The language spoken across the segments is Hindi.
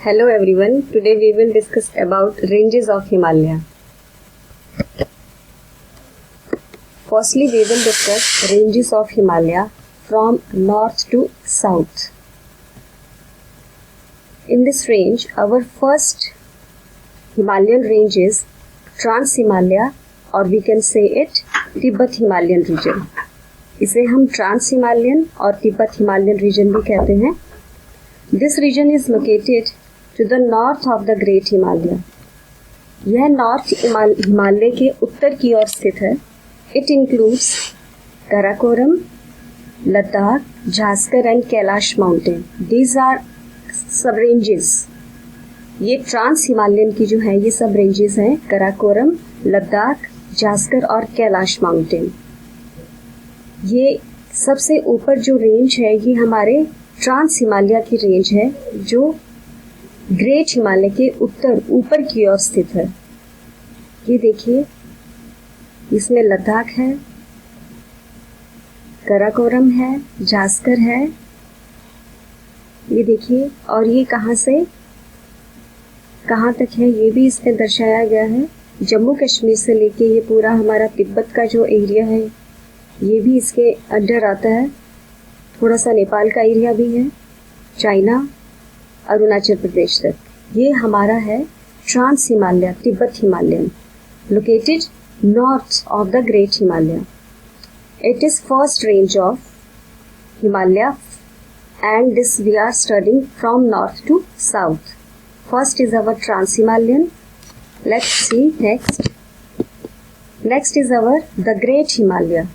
Hello everyone, today we will discuss about ranges of Himalaya. Firstly, we will discuss ranges of Himalaya from north to south. In this range, our first Himalayan range is Trans-Himalaya or we can say it Tibet Himalayan region. इसे हम ट्रांस हिमालयन और तिब्बत हिमालयन रीजन भी कहते हैं. This region is located to the north of the great Himalaya. यह नॉर्थ हिमालय के उत्तर की ओर स्थित है. It includes Karakoram, Ladakh, Zaskar and Kailash mountain. These are sub ranges. ये ट्रांस हिमालयन की जो है ये सब रेंजेस हैं. काराकोरम, लद्दाख, झास्कर और कैलाश माउंटेन. ये सबसे ऊपर जो रेंज है ये हमारे ट्रांस हिमालय की रेंज है जो ग्रेट हिमालय के उत्तर ऊपर की ओर स्थित है. ये देखिए, इसमें लद्दाख है, काराकोरम है, झास्कर है. ये देखिए, और ये कहाँ से कहाँ तक है ये भी इसमें दर्शाया गया है. जम्मू कश्मीर से लेके ये पूरा हमारा तिब्बत का जो एरिया है ये भी इसके अंडर आता है. थोड़ा सा नेपाल का एरिया भी है, चाइना, अरुणाचल प्रदेश तक. ये हमारा है trans Himalaya Tibet Himalayan located north of the great Himalaya. It is first range of Himalaya and this we are studying from north to south. First is our trans Himalayan. Let's see next. Next is our the great Himalaya.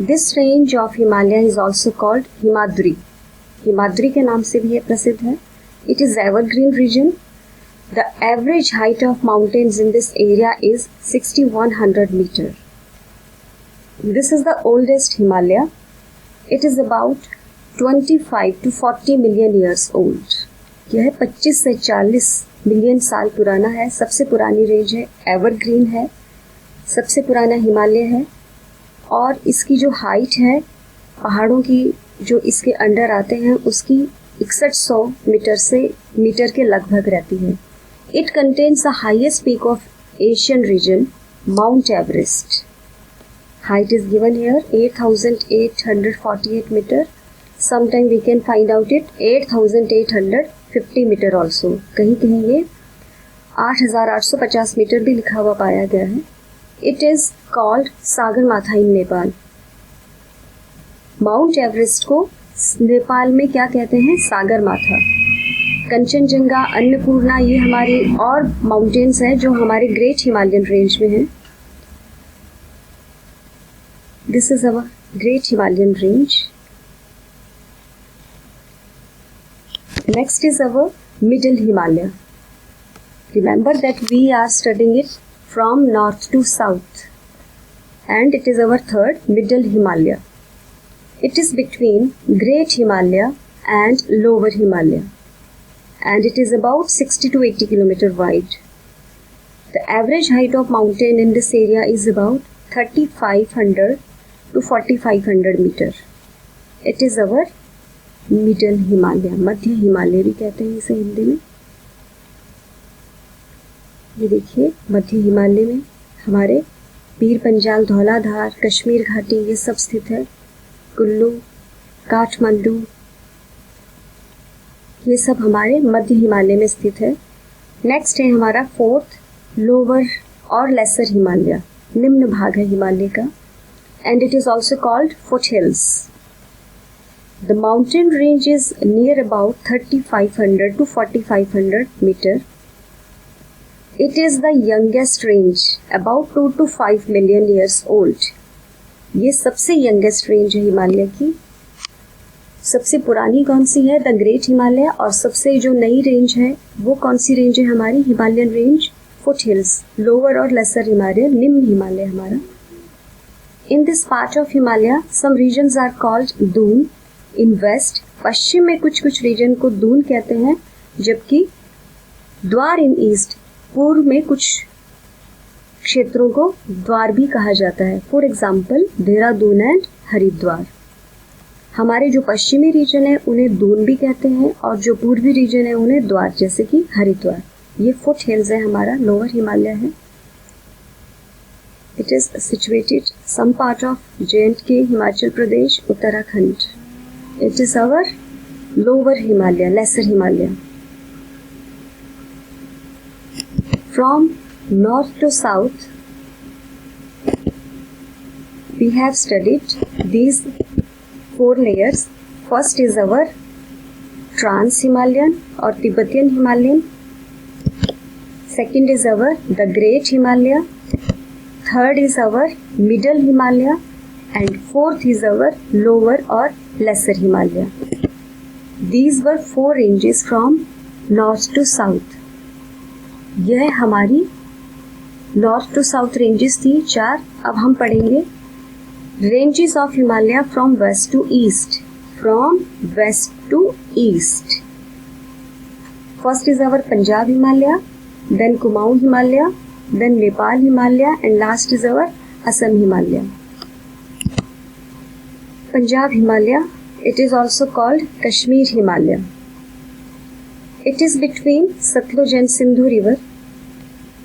This range of Himalaya is also called Himadri. Himadri के नाम से भी ये प्रसिद्ध है. It is evergreen region. The average height of mountains in this area is 6100 meter. This is the oldest Himalaya. It is about 25 to 40 million years old. यह 25 से 40 मिलियन साल पुराना है. सबसे पुरानी रेंज है, एवरग्रीन है, सबसे पुराना हिमालय है. और इसकी जो हाइट है पहाड़ों की जो इसके अंडर आते हैं उसकी 6100 मीटर के लगभग रहती है. It contains the highest peak of Asian region, Mount Everest. Height is given here 8848 metre. Sometime we can find out it 8850 metre also. कहीं कहीं ये 8850 मीटर भी लिखा हुआ पाया गया है. It is called Sagarmatha in Nepal. Mount Everest को नेपाल में क्या कहते हैं? सागरमाथा. कंचनजंगा, अन्नपूर्णा ये हमारी और माउंटेन्स हैं जो हमारे ग्रेट हिमालयन रेंज में हैं. This is our great Himalayan range. Next is our middle Himalaya. Remember that we are studying it from north to south and it is our third middle Himalaya. It is between Great Himalaya and Lower Himalaya and it is about 60 to 80 km wide. The average height of mountain in this area is about 3500 to 4500 meter. It is our middle Himalaya. मध्य हिमालय भी कहते हैं इसे हिंदी में. ये देखिए, मध्य हिमालय में हमारे पीर पंजाल, धौलाधार, कश्मीर घाटी ये सब स्थित है. कुल्लू, काठमांडू ये सब हमारे मध्य हिमालय में स्थित है. नेक्स्ट है हमारा फोर्थ लोअर और लेसर हिमालय. निम्न भाग है हिमालय का and it is also called foothills. The mountain range is near about 3500 to 4500 metre. It is the youngest range, about 2 to 5 million years old. ये सबसे youngest range है हिमालय की. सबसे पुरानी कौन सी है? The great Himalaya. और सबसे जो नई रेंज है वो कौन सी रेंज है हमारी? Himalayan range foothills. Lower और लेसर हिमालय, निम्न हिमालय हमारा. In this part of Himalaya some regions are called Doon. In west, पश्चिम में कुछ कुछ रीजन को दून कहते हैं, जबकि द्वार इन ईस्ट, पूर्व में कुछ क्षेत्रों को द्वार भी कहा जाता है. For example Dehradun and Haridwar. हमारे जो पश्चिमी रीजन है उन्हें दून भी कहते हैं और जो पूर्वी रीजन है उन्हें द्वार, जैसे कि हरिद्वार। ये फुट हिल्स है, हमारा लोअर हिमालय है। It is situated some part of J&K, Himachal Pradesh, Uttarakhand. It is our lower Himalaya, lesser Himalaya. From north to south we have studied these 4 layers. First is our Trans-Himalayan or Tibetan Himalayan. Second is our the Great Himalaya. Third is our Middle Himalaya. And fourth is our Lower or Lesser Himalaya. These were 4 ranges from north to south. यह हमारी नॉर्थ टू साउथ रेंजेस थी 4। अब हम पढ़ेंगे ranges of Himalaya from west to east. From west to east. First is our Punjab Himalaya, then Kumaon Himalaya, then Nepal Himalaya, and last is our Assam Himalaya. Punjab Himalaya, it is also called Kashmir Himalaya. It is between Satluj and Sindhu river.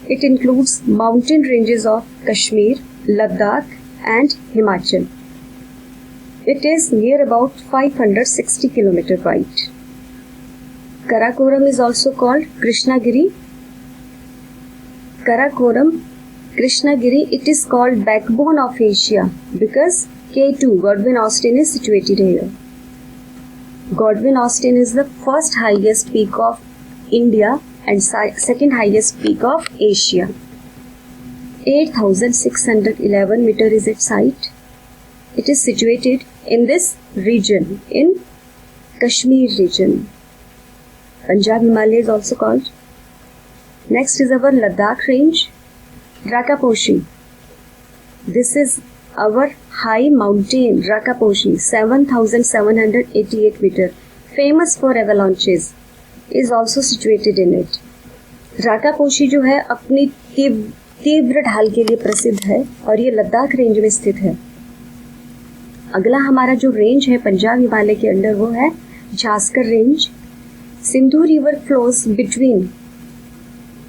It includes mountain ranges of Kashmir, Ladakh, and Himachal. It is near about 560 km wide. Karakoram is also called Krishnagiri. Karakoram, Krishnagiri, it is called backbone of Asia because K2, Godwin Austen, is situated here. Godwin Austen is the first highest peak of India and second highest peak of Asia. 8,611 meter is its height. It is situated in this region, in Kashmir region. Punjab Himalaya is also called. Next is our Ladakh range, Rakaposhi. This is our high mountain, Rakaposhi, 7,788 meter, famous for avalanches, is also situated in it. Rakaposhi जो है अपनी तीव्र ढाल के लिए प्रसिद्ध है और ये लद्दाख रेंज में स्थित है। अगला हमारा जो रेंज है पंजाब हिमालय के अंडर वो है Zanskar range. Sindhu river flows between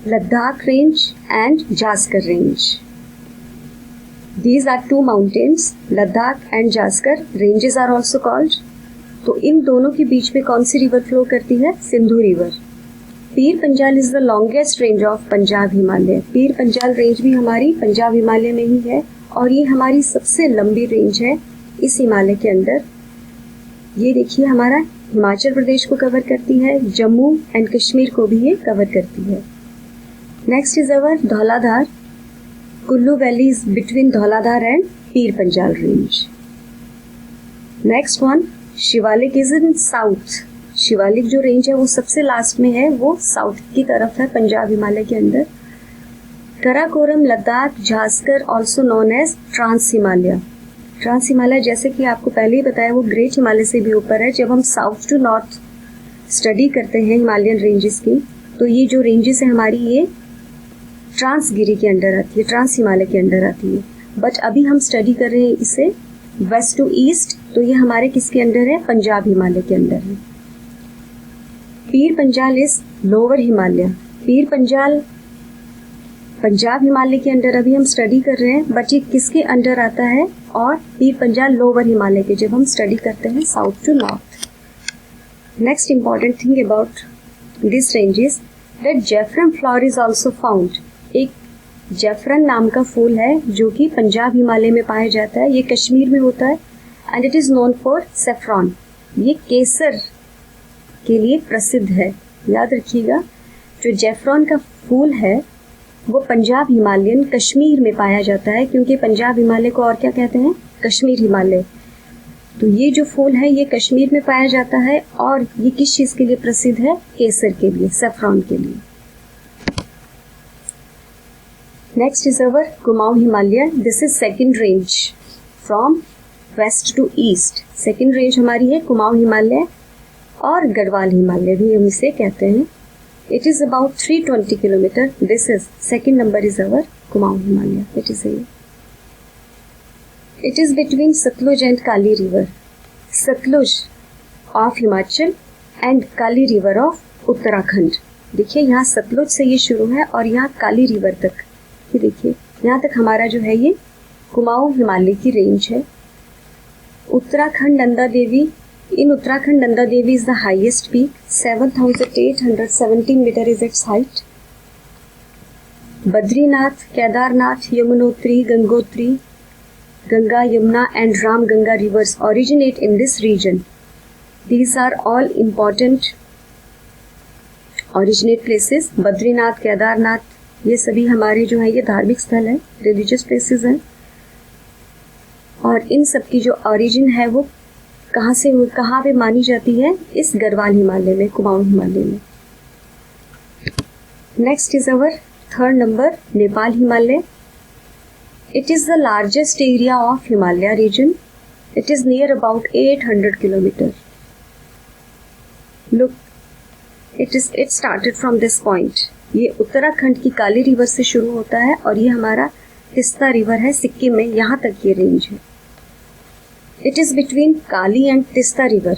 Ladakh range and Zanskar range. These are 2 mountains, Ladakh and Jaskar ranges are also called. तो इन दोनों के बीच में कौन सी रिवर फ्लो करती है? Sindhu river. Pir Panjal is the longest range of Punjab Himalaya. Pir Panjal range भी हमारी पंजाब हिमालय में ही है और ये हमारी सबसे लंबी रेंज है इस हिमालय के अंदर। ये देखिए हमारा हिमाचल प्रदेश को कवर करती है, जम्मू एंड कश्मीर को भी ये कवर करती है। Next is our Dhauladhar. Kullu valley is between Dhauladhar and Pir Panjal range. Next one Shivalik is in south. Shivalik जो रेंज है वो सबसे लास्ट में है, वो साउथ की तरफ है पंजाब हिमालय के अंदर। Karakoram, Ladakh, Zaskar also known as trans Himalaya. Trans Himalaya जैसे कि आपको पहले ही बताया वो ग्रेट हिमालय से भी ऊपर है। जब हम साउथ टू नॉर्थ स्टडी करते हैं हिमालयन रेंजेस की तो ये जो रेंजेस है हमारी ये ट्रांसगिरी के अंडर आती है, ट्रांस हिमालय के अंडर आती है। बट अभी हम स्टडी कर रहे हैं इसे वेस्ट टू ईस्ट, तो ये हमारे किसके अंडर है? पंजाब हिमालय के अंडर है। Pir Panjal is lower Himalaya. पीर पंजाल पंजाब हिमालय के अंडर अभी हम स्टडी कर रहे हैं, बट ये किसके अंडर आता है? और पीर पंजाल लोअर हिमालय के जब हम स्टडी करते हैं south to north. Next important thing about this range is that saffron flower is also found. एक जैफरन नाम का फूल है जो कि पंजाब हिमालय में पाया जाता है, ये कश्मीर में होता है and it is known for saffron. ये केसर के लिए प्रसिद्ध है। याद रखिएगा जो जैफरॉन का फूल है वो पंजाब हिमालयन कश्मीर में पाया जाता है, क्योंकि पंजाब हिमालय को और क्या कहते हैं? कश्मीर हिमालय। तो ये जो फूल है ये कश्मीर में पाया जाता है और ये किस चीज के लिए प्रसिद्ध है? केसर के लिए, सेफ्रॉन के लिए। Next is our Kumaon Himalaya. This is second range from west to east. Second range हमारी है कुमाऊं हिमालय और गढ़वाल हिमालय भी हम इसे कहते हैं। It is about 320 kilometre. This is second number is our Kumaon Himalaya. It is between Sutlej and Kali river. Sutlej of Himachal and Kali river of Uttarakhand. देखिए यहाँ सतलुज से ये शुरू है और यहाँ काली रिवर तक, ये देखिए यहाँ तक हमारा जो है ये कुमाऊं हिमालय की रेंज है। Uttarakhand Nanda Devi, in Uttarakhand Nanda Devi is the highest peak, 7,817 metre is its height. Badrinath, Kedarnath, Yamunotri, Gangotri, Ganga, Yamuna and Ram Ganga rivers originate in this region. These are all important originate places. Badrinath, Kedarnath, ये सभी हमारे जो है ये धार्मिक स्थल है, रिलीजियस प्लेसेस हैं। और इन सब की जो ओरिजिन है वो कहाँ पे मानी जाती है? इस गढ़वाल हिमालय में, कुमाऊं हिमालय में। Next is our third number, Nepal Himalaya. It is the largest area of Himalaya region. It is near about 800 kilometer. Look, it started from this point. ये उत्तराखंड की काली रिवर से शुरू होता है और ये हमारा तिस्ता रिवर है सिक्किम में, यहाँ तक ये रेंज है। It is between Kali and Tista river.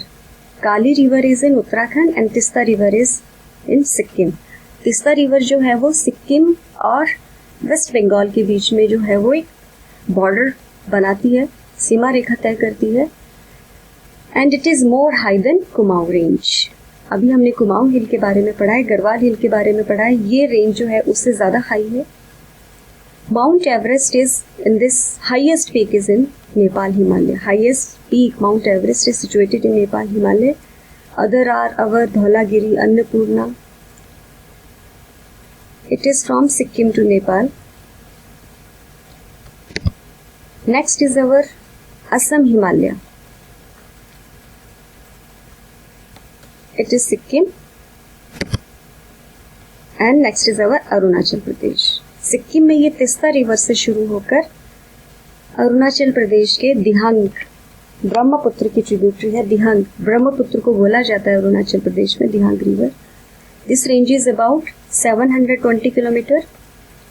Kali river is in Uttarakhand and Tista river is in Sikkim. Teesta river जो है वो सिक्किम और वेस्ट बंगाल के बीच में जो है वो एक बॉर्डर बनाती है, सीमा रेखा तय करती है। And it is more high than Kumaon range. अभी हमने कुमाऊं हिल के बारे में पढ़ा है, गढ़वाल हिल के बारे में पढ़ा है, ये रेंज जो है उससे ज्यादा हाई है। Mount Everest is in this, highest peak is in Nepal Himalaya. Highest peak Mount Everest is situated in Nepal Himalaya. Other are our, Dhaulagiri, Annapurna. It is from Sikkim to Nepal. Next is our Assam Himalaya. It is Sikkim. And next is our Arunachal Pradesh. Sikkim में ये तिस्ता रिवर से शुरू होकर अरुणाचल प्रदेश के दिहांग, ब्रह्मपुत्र की ट्रिब्यूटरी है दिहांग, ब्रह्मपुत्र को बोला जाता है अरुणाचल प्रदेश में, दिहांग river. This range is about 720 kilometer.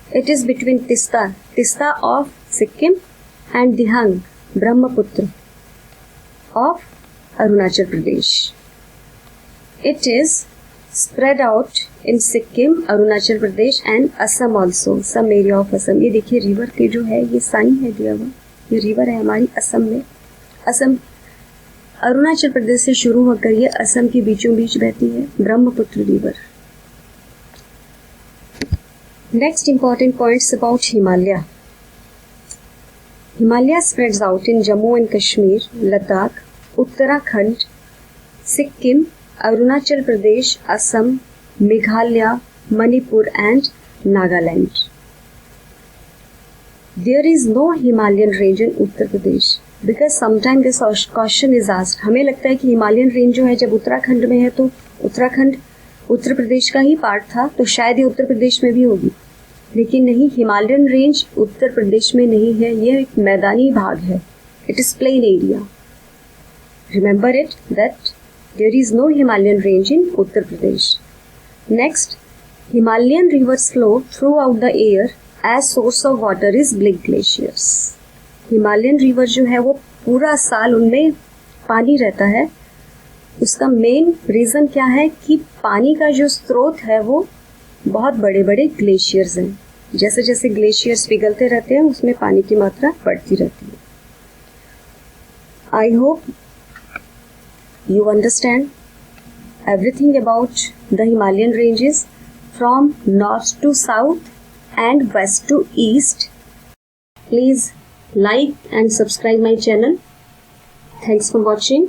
It is between Tista of Sikkim and Dihang, Brahmaputra of Arunachal Pradesh. It is spread out in Sikkim, Arunachal Pradesh and Assam also, some area of Assam. ये देखिए रिवर के जो है ये साइन है दिया हुआ, ये रिवर है हमारी असम में। असम अरुणाचल प्रदेश से शुरू होकर ये असम के बीचों बीच बहती है, Brahmaputra river. Next important points about Himalaya. Himalaya spreads out in Jammu and Kashmir, Ladakh, Uttarakhand, Sikkim, Arunachal Pradesh, Assam, Meghalaya, Manipur and Nagaland. There is no Himalayan range in Uttar Pradesh. Because sometime this question is asked, हमें लगता है कि हिमालयन रेंज जो है जब उत्तराखंड में है तो उत्तराखंड उत्तर प्रदेश का ही पार्ट था, तो शायद ये उत्तर प्रदेश में भी होगी, लेकिन नहीं, हिमालयन रेंज उत्तर प्रदेश में नहीं है, ये एक मैदानी भाग है। It is plain area. Remember it that there is no Himalayan range in Uttar Pradesh. Next, Himalayan rivers flow throughout the air as source of water is bleak glaciers. Himalayan river जो है वो पूरा साल उनमें पानी रहता है। उसका मेन रीजन क्या है कि पानी का जो स्रोत है वो बहुत बड़े बड़े ग्लेशियर्स हैं। जैसे जैसे ग्लेशियर्स पिघलते रहते हैं उसमें पानी की मात्रा बढ़ती रहती है। I hope you understand everything about the Himalayan ranges from north to south and west to east. Please like and subscribe my channel. Thanks for watching.